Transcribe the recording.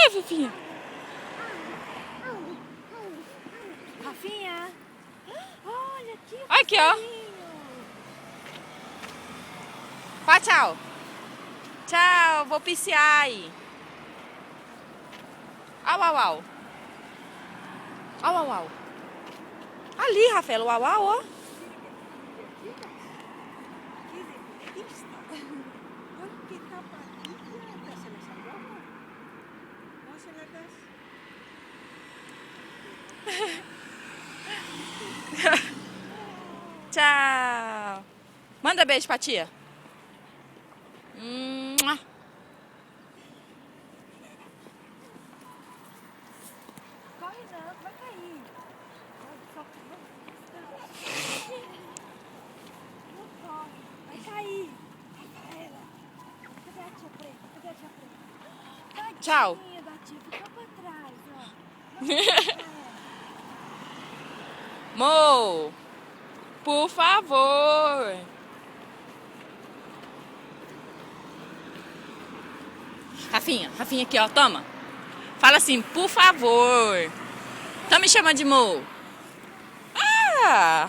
Ai, fofinha. Rafinha, olha aqui. Aqui, ó. Fala tchau. Tchau, vou pisciar aí. Au, au, au. Au, au, au. Ali, Rafael, o au, au, ó. Tchau. Manda beijo pra tia. Mua. Corre não, vai cair. Não corre, vai cair. Rafaela, cadê a tia preta? Cadê a tia preta? Tchau. Tadinha da tia, ficou pra trás, ó. Mo, por favor. Rafinha, Rafinha aqui, ó, toma. Fala assim, por favor. Tá me chamando de Mo. Ah!